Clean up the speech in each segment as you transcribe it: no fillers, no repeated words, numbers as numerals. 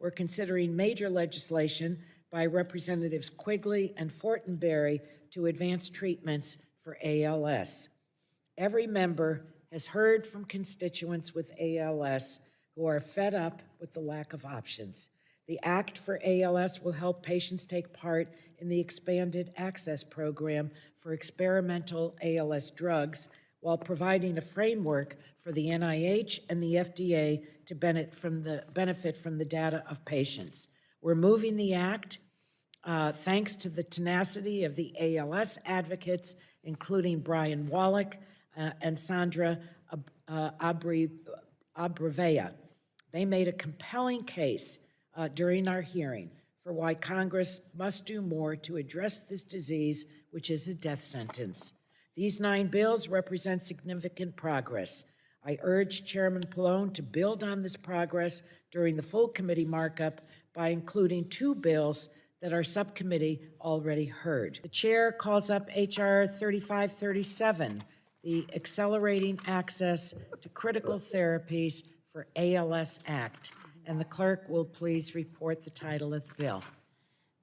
we're considering major legislation by Representatives Quigley and Fortenberry to advance treatments for ALS. Every member has heard from constituents with ALS who are fed up with the lack of options. The Act for ALS will help patients take part in the expanded access program for experimental ALS drugs while providing a framework for the NIH and the FDA to benefit from the data of patients. We're moving the Act thanks to the tenacity of the ALS advocates, including Brian Wallach and Sandra Abrevaya. They made a compelling case during our hearing for why Congress must do more to address this disease, which is a death sentence. These 9 bills represent significant progress. I urge Chairman Pallone to build on this progress during the full committee markup by including 2 bills that our subcommittee already heard. The chair calls up H.R. 3537, the Accelerating Access to Critical Therapies for ALS Act, and the clerk will please report the title of the bill.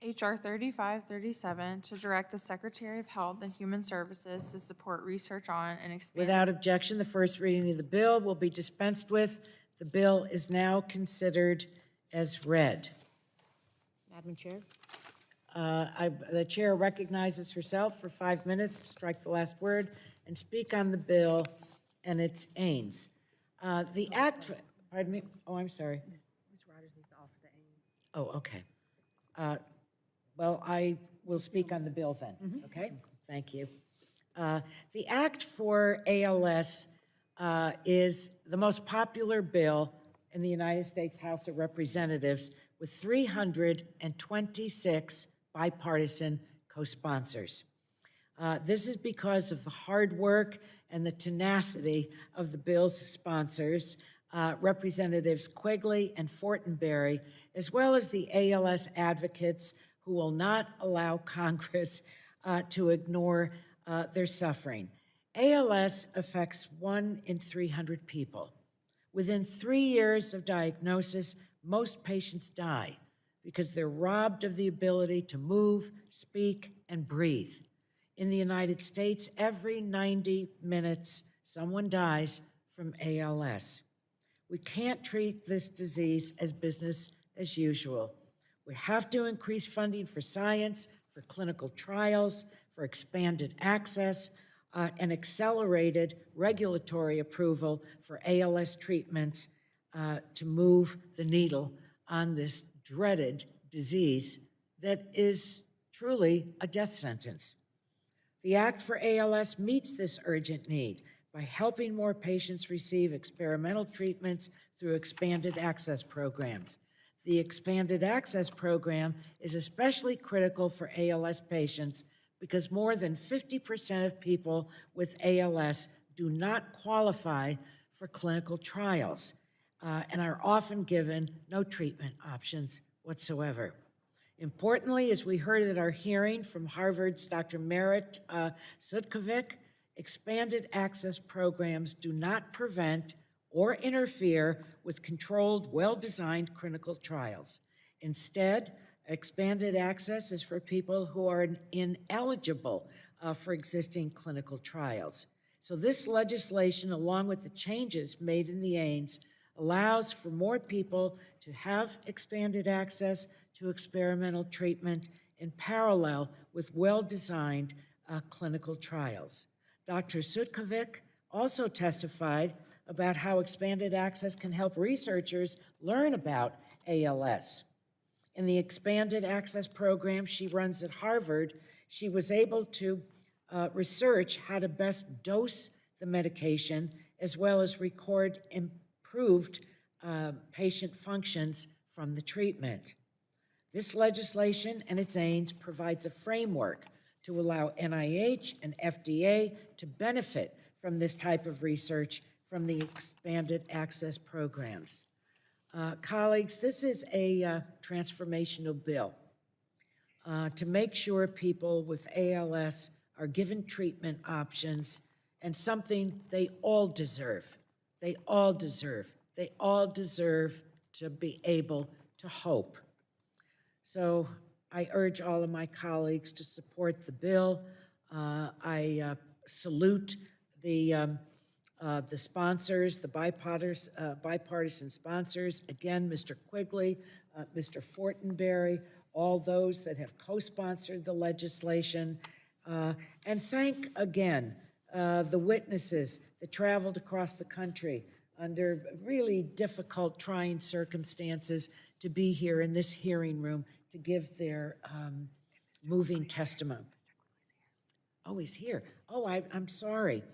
H.R. 3537, to direct the Secretary of Health and Human Services to support research on and expand. Without objection, the first reading of the bill will be dispensed with. The bill is now considered as read. Madam Chair. The chair recognizes herself for 5 minutes to strike the last word and speak on the bill and its aims. The act, pardon me, oh, I'm sorry. Ms. Rogers needs to offer the aims. Oh, okay. Well, I will speak on the bill then, okay? Thank you. The Act for ALS is the most popular bill in the United States House of Representatives with 326 bipartisan co-sponsors. This is because of the hard work and the tenacity of the bill's sponsors, Representatives Quigley and Fortenberry, as well as the ALS advocates who will not allow Congress to ignore their suffering. ALS affects 1 in 300 people. Within 3 years of diagnosis, most patients die because they're robbed of the ability to move, speak, and breathe. In the United States, every 90 minutes, someone dies from ALS. We can't treat this disease as business as usual. We have to increase funding for science, for clinical trials, for expanded access, and accelerated regulatory approval for ALS treatments to move the needle on this dreaded disease that is truly a death sentence. The Act for ALS meets this urgent need by helping more patients receive experimental treatments through expanded access programs. The expanded access program is especially critical for ALS patients because more than 50% of people with ALS do not qualify for clinical trials and are often given no treatment options whatsoever. Importantly, as we heard at our hearing from Harvard's Dr. Merit Sudkovic, expanded access programs do not prevent or interfere with controlled, well-designed clinical trials. Instead, expanded access is for people who are ineligible for existing clinical trials. So this legislation, along with the changes made in the AIMS, allows for more people to have expanded access to experimental treatment in parallel with well-designed clinical trials. Dr. Sudkovic also testified about how expanded access can help researchers learn about ALS. In the expanded access program she runs at Harvard, she was able to research how to best dose the medication as well as record improved patient functions from the treatment. This legislation and its aims provides a framework to allow NIH and FDA to benefit from this type of research from the expanded access programs. Colleagues, this is a transformational bill to make sure people with ALS are given treatment options and something they all deserve. They all deserve. They all deserve to be able to hope. So I urge all of my colleagues to support the bill. I salute the sponsors, the bipartisan sponsors. Again, Mr. Quigley, Mr. Fortenberry, all those that have co-sponsored the legislation. And thank again the witnesses that traveled across the country under really difficult, trying circumstances to be here in this hearing room to give their moving testimony. Oh, he's here. Oh, I'm sorry.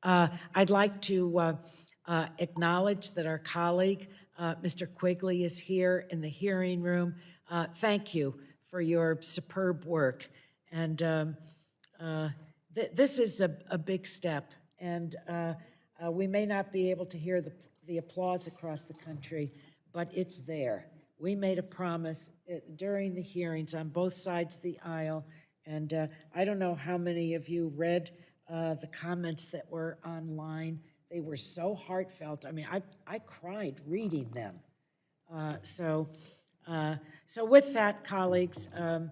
I'd like to acknowledge that our colleague, Mr. Quigley, is here in the hearing room. Thank you for your superb work. And this is a big step, and we may not be able to hear the applause across the country, but it's there. We made a promise during the hearings on both sides of the aisle, and I don't know how many of you read the comments that were online. They were so heartfelt. I mean, I cried reading them. So with that, colleagues, I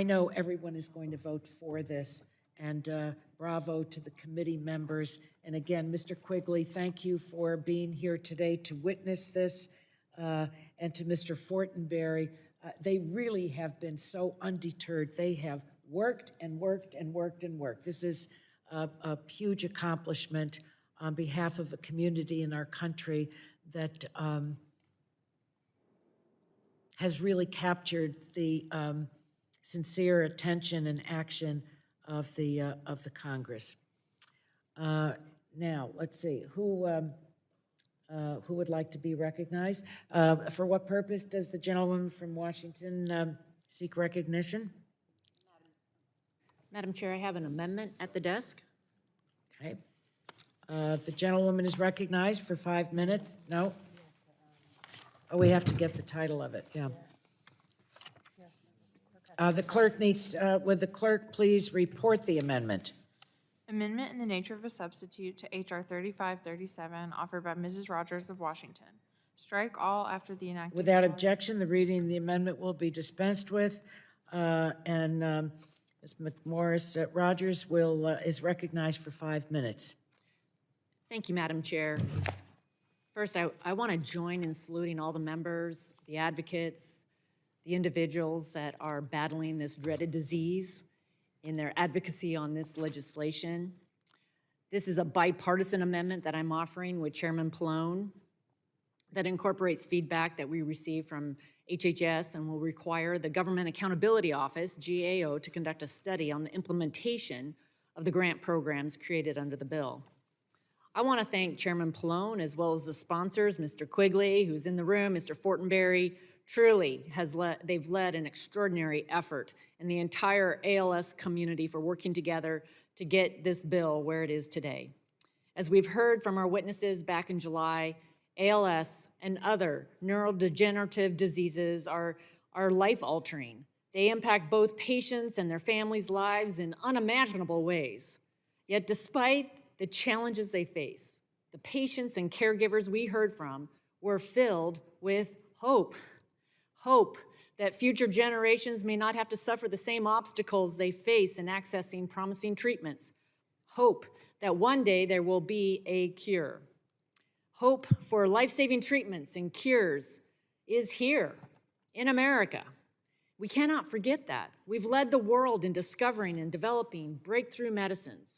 know everyone is going to vote for this, and bravo to the committee members. And again, Mr. Quigley, thank you for being here today to witness this, and to Mr. Fortenberry. They really have been so undeterred. They have worked and worked and worked and worked. This is a huge accomplishment on behalf of a community in our country that has really captured the sincere attention and action of the Congress. Now, let's see, who would like to be recognized? For what purpose does the gentlewoman from Washington seek recognition? Madam Chair, I have an amendment at the desk. Okay. The gentlewoman is recognized for 5 minutes. No? Oh, we have to get the title of it, yeah. The clerk needs, would the clerk please report the amendment? Amendment in the nature of a substitute to H.R. 3537, offered by Mrs. Rogers of Washington. Strike all after the enactment. Without objection, the reading of the amendment will be dispensed with, and Ms. McMorris Rogers is recognized for 5 minutes. Thank you, Madam Chair. First, I want to join in saluting all the members, the advocates, the individuals that are battling this dreaded disease in their advocacy on this legislation. This is a bipartisan amendment that I'm offering with Chairman Pallone that incorporates feedback that we received from HHS and will require the Government Accountability Office, GAO, to conduct a study on the implementation of the grant programs created under the bill. I want to thank Chairman Pallone as well as the sponsors, Mr. Quigley, who's in the room, Mr. Fortenberry. Truly, they've led an extraordinary effort in the entire ALS community for working together to get this bill where it is today. As we've heard from our witnesses back in July, ALS and other neurodegenerative diseases are life-altering. They impact both patients and their families' lives in unimaginable ways. Yet despite the challenges they face, the patients and caregivers we heard from were filled with hope. Hope that future generations may not have to suffer the same obstacles they face in accessing promising treatments. Hope that one day there will be a cure. Hope for life-saving treatments and cures is here in America. We cannot forget that. We've led the world in discovering and developing breakthrough medicines.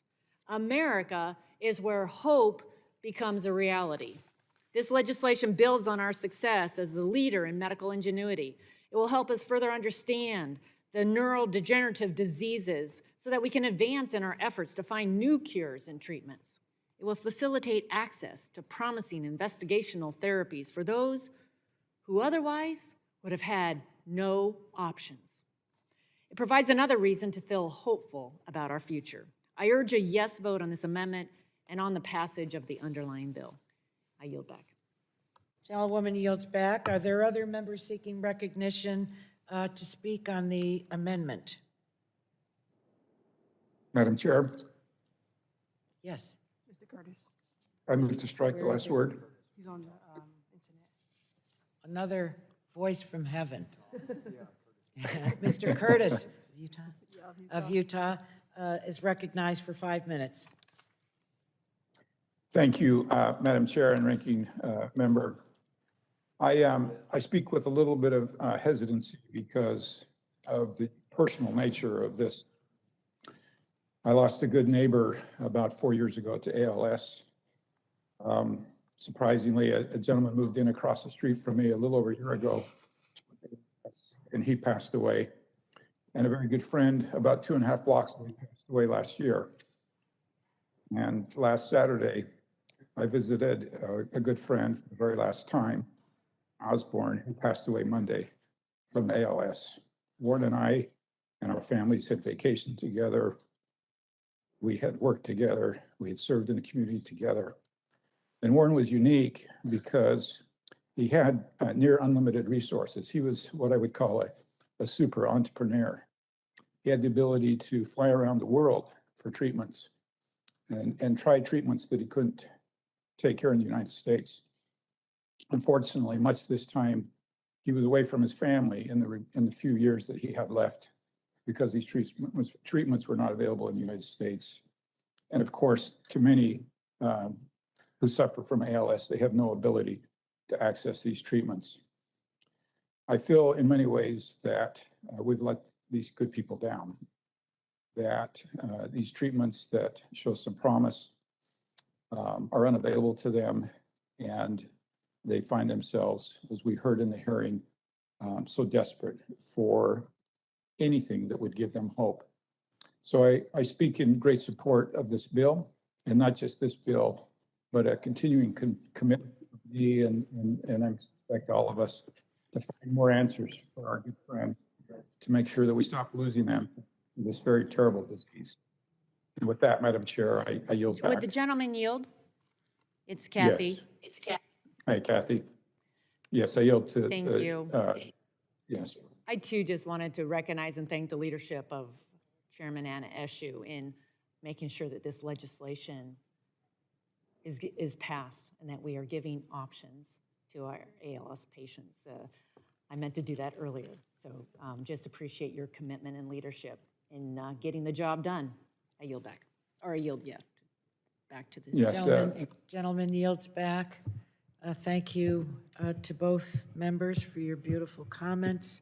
America is where hope becomes a reality. This legislation builds on our success as the leader in medical ingenuity. It will help us further understand the neurodegenerative diseases so that we can advance in our efforts to find new cures and treatments. It will facilitate access to promising investigational therapies for those who otherwise would have had no options. It provides another reason to feel hopeful about our future. I urge a yes vote on this amendment and on the passage of the underlying bill. I yield back. Gentlewoman yields back. Are there other members seeking recognition to speak on the amendment? Madam Chair, Yes. Mr. Curtis, I move to strike the last word. he's on Another voice from heaven. Mr. Curtis of Utah is recognized for 5 minutes. Thank you, Madam Chair and Ranking Member. I speak with a little bit of hesitancy because of the personal nature of this. I lost a good neighbor about 4 years ago to ALS. Surprisingly, a gentleman moved in across the street from me a little over a year ago, and he passed away. And a very good friend about 2.5 blocks away passed away last year. And last Saturday, I visited a good friend for the very last time, Osborne, who passed away Monday from ALS. Warren and I and our families had vacationed together. We had worked together. We had served in the community together. And Warren was unique because he had near unlimited resources. He was what I would call a super entrepreneur. He had the ability to fly around the world for treatments and try treatments that he couldn't take here in the United States. Unfortunately, much of this time, he was away from his family in the few years that he had left because these treatments were not available in the United States. And of course, to many who suffer from ALS, they have no ability to access these treatments. I feel in many ways that we've let these good people down, that these treatments that show some promise are unavailable to them, and they find themselves, as we heard in the hearing, so desperate for anything that would give them hope. So I speak in great support of this bill, and not just this bill, but a continuing commitment of me and I expect all of us to find more answers for our good friend, to make sure that we stop losing them to this very terrible disease. And with that, Madam Chair, I yield back. Would the gentleman yield? It's Kathy. Yes. Hi, Kathy. Yes, I yield to. Thank you. Yes. I too just wanted to recognize and thank the leadership of Chairman Anna Eshoo in making sure that this legislation is passed and that we are giving options to our ALS patients. I meant to do that earlier. So just appreciate your commitment and leadership in getting the job done. I yield back, or I yield, back to the Yes. Gentleman yields back. Thank you to both members for your beautiful comments.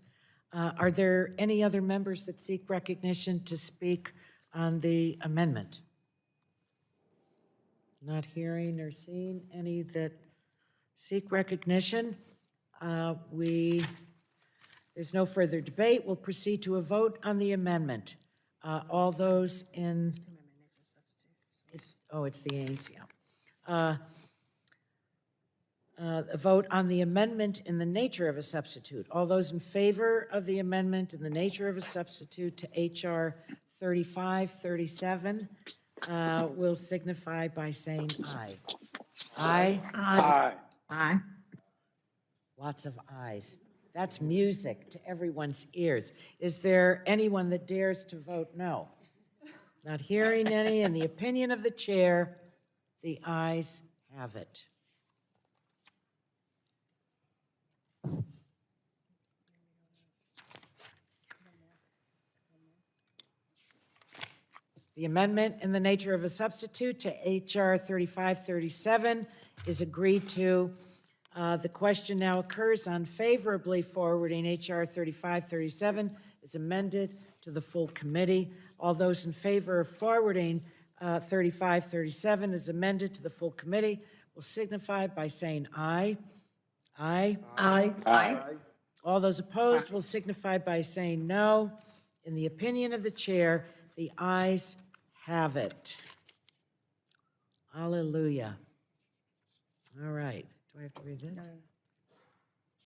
Are there any other members that seek recognition to speak on the amendment? Not hearing or seeing any that seek recognition. There's no further debate. We'll proceed to a vote on the amendment. All those in, it's the Ains, yeah. A vote on the amendment in the nature of a substitute. All those in favor of the amendment in the nature of a substitute to H.R. 3537 will signify by saying aye. Aye? Aye. Aye. Lots of ayes. That's music to everyone's ears. Is there anyone that dares to vote no? Not hearing any. In the opinion of the chair, the ayes have it. The amendment in the nature of a substitute to H.R. 3537 is agreed to. The question now occurs on favorably forwarding H.R. 3537 is amended to the full committee. All those in favor of forwarding 3537 is amended to the full committee will signify by saying aye. Aye. Aye. Aye. All those opposed will signify by saying no. In the opinion of the chair, the ayes have it. Hallelujah. All right. Do I have to read this?